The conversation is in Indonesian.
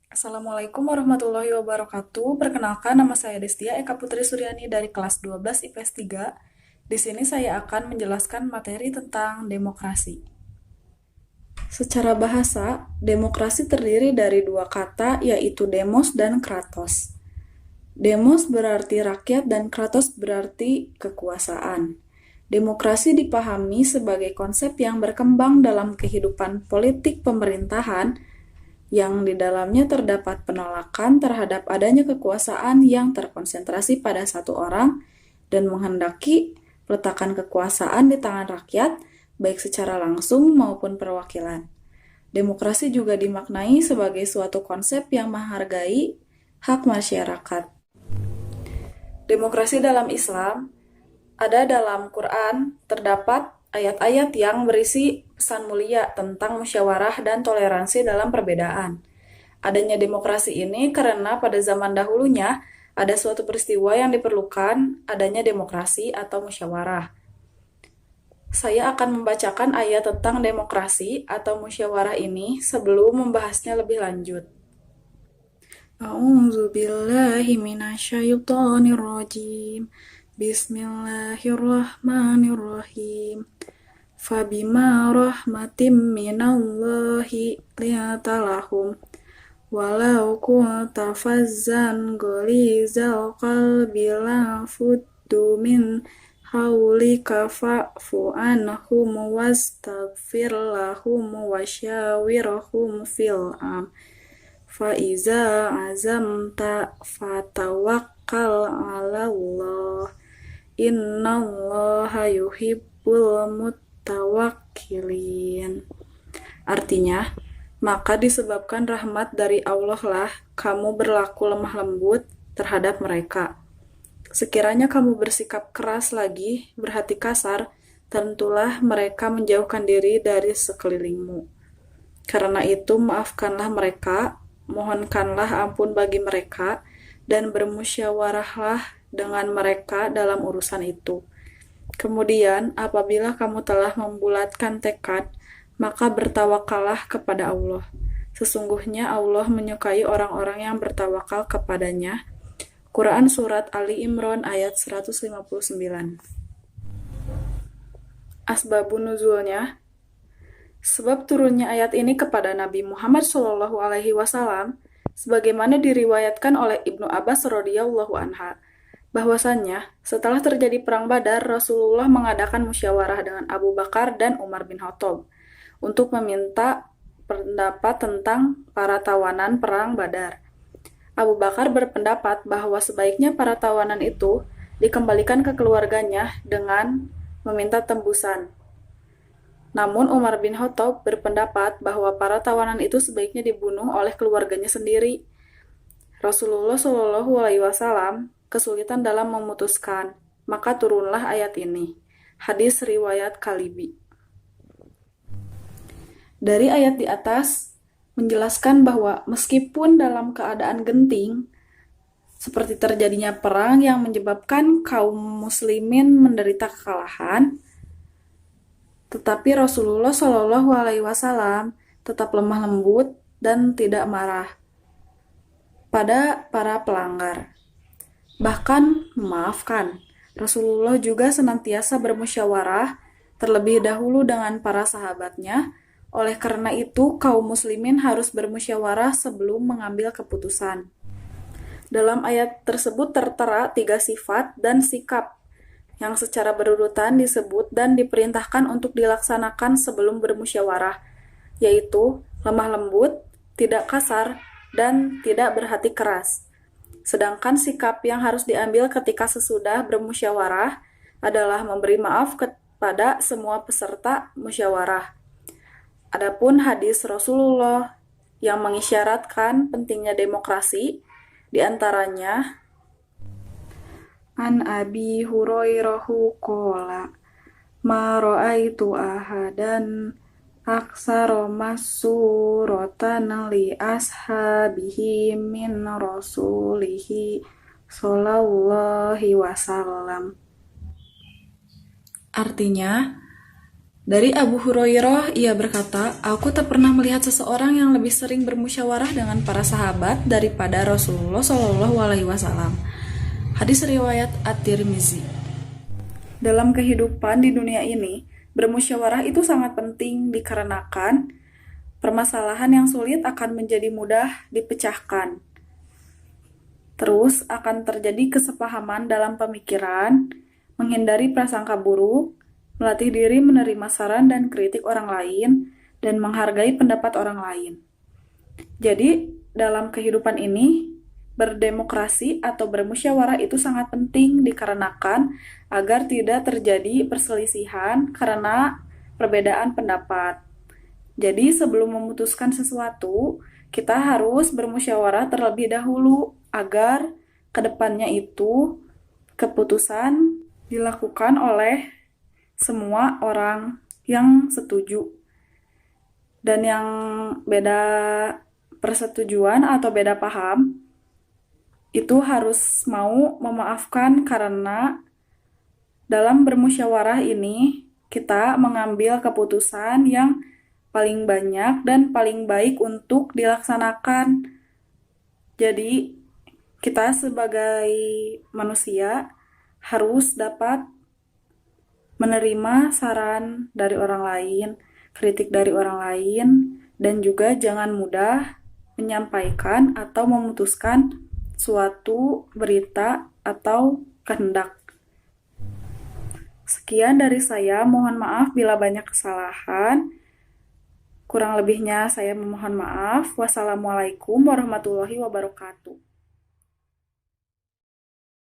Assalamualaikum warahmatullahi wabarakatuh. Perkenalkan, nama saya Destia Eka Putri Suryani dari kelas 12 IPS 3. Di sini saya akan menjelaskan materi tentang demokrasi. Secara bahasa, demokrasi terdiri dari dua kata, yaitu demos dan kratos. Demos berarti rakyat dan kratos berarti kekuasaan. Demokrasi dipahami sebagai konsep yang berkembang dalam kehidupan politik pemerintahan yang di dalamnya terdapat penolakan terhadap adanya kekuasaan yang terkonsentrasi pada satu orang dan menghendaki peletakan kekuasaan di tangan rakyat, baik secara langsung maupun perwakilan. Demokrasi juga dimaknai sebagai suatu konsep yang menghargai hak masyarakat. Demokrasi dalam Islam ada dalam Quran, terdapat ayat-ayat yang berisi pesan mulia tentang musyawarah dan toleransi dalam perbedaan. Adanya demokrasi ini karena pada zaman dahulunya ada suatu peristiwa yang diperlukan adanya demokrasi atau musyawarah. Saya akan membacakan ayat tentang demokrasi atau musyawarah ini sebelum membahasnya lebih lanjut. A'udzu billahi minasyaitonir rajim. Bismillahirrahmanirrahim. Fabima rahmatim minallahi liyatalahum walau kunta fazzan ghalidhal qalbi lanfuddu min haulika fa'fu anhum wastaghfir lahum wasyawirhum fil amr Faiza azamta fatawakkal 'alallah innallaha yuhibbul muttawakkilin. Artinya, maka disebabkan rahmat dari Allah lah kamu berlaku lemah lembut terhadap mereka. Sekiranya kamu bersikap keras lagi, berhati kasar, tentulah mereka menjauhkan diri dari sekelilingmu. Karena itu, maafkanlah mereka, mohonkanlah ampun bagi mereka, dan bermusyawarahlah dengan mereka dalam urusan itu. Kemudian, apabila kamu telah membulatkan tekad, maka bertawakallah kepada Allah. Sesungguhnya Allah menyukai orang-orang yang bertawakal kepadanya. Quran Surat Ali Imran ayat 159. Asbabun nuzulnya, sebab turunnya ayat ini kepada Nabi Muhammad SAW, sebagaimana diriwayatkan oleh Ibnu Abbas radhiyallahu anha, bahwasannya setelah terjadi perang Badar, Rasulullah mengadakan musyawarah dengan Abu Bakar dan Umar bin Khattab untuk meminta pendapat tentang para tawanan perang Badar. Abu Bakar berpendapat bahwa sebaiknya para tawanan itu dikembalikan ke keluarganya dengan meminta tembusan. Namun Umar bin Khattab berpendapat bahwa para tawanan itu sebaiknya dibunuh oleh keluarganya sendiri. Rasulullah SAW kesulitan dalam memutuskan, maka turunlah ayat ini. Hadis riwayat Kalibi. Dari ayat di atas menjelaskan bahwa meskipun dalam keadaan genting, seperti terjadinya perang yang menyebabkan kaum muslimin menderita kekalahan, tetapi Rasulullah SAW tetap lemah lembut dan tidak marah pada para pelanggar. Bahkan memaafkan. Rasulullah juga senantiasa bermusyawarah terlebih dahulu dengan para sahabatnya. Oleh karena itu, kaum muslimin harus bermusyawarah sebelum mengambil keputusan. Dalam ayat tersebut tertera 3 sifat dan sikap yang secara berurutan disebut dan diperintahkan untuk dilaksanakan sebelum bermusyawarah, yaitu lemah lembut, tidak kasar, dan tidak berhati keras. Sedangkan sikap yang harus diambil ketika sesudah bermusyawarah adalah memberi maaf kepada semua peserta musyawarah. Adapun hadis Rasulullah yang mengisyaratkan pentingnya demokrasi, diantaranya An Abi Hurairah qala ma ra'aitu ahadan aksara masuratan li ashabihi min rasulihi sallallahu wasallam. Artinya, Dari Abu Hurairah, ia berkata, "Aku tak pernah melihat seseorang yang lebih sering bermusyawarah dengan para sahabat daripada Rasulullah Shallallahu Alaihi Wasallam." Hadis riwayat At-Tirmizi. Dalam kehidupan di dunia ini, bermusyawarah itu sangat penting dikarenakan permasalahan yang sulit akan menjadi mudah dipecahkan. Terus akan terjadi kesepahaman dalam pemikiran, menghindari prasangka buruk, melatih diri menerima saran dan kritik orang lain, dan menghargai pendapat orang lain. Jadi, dalam kehidupan ini, berdemokrasi atau bermusyawarah itu sangat penting dikarenakan agar tidak terjadi perselisihan karena perbedaan pendapat. Jadi, sebelum memutuskan sesuatu, kita harus bermusyawarah terlebih dahulu agar kedepannya itu keputusan dilakukan oleh semua orang yang setuju. Dan yang beda persetujuan atau beda paham itu harus mau memaafkan karena dalam bermusyawarah ini kita mengambil keputusan yang paling banyak dan paling baik untuk dilaksanakan. Jadi kita sebagai manusia harus dapat menerima saran dari orang lain, kritik dari orang lain, dan juga jangan mudah menyampaikan atau memutuskan suatu berita atau kehendak. Sekian dari saya, mohon maaf bila banyak kesalahan. Kurang lebihnya saya memohon maaf. Wassalamualaikum warahmatullahi wabarakatuh.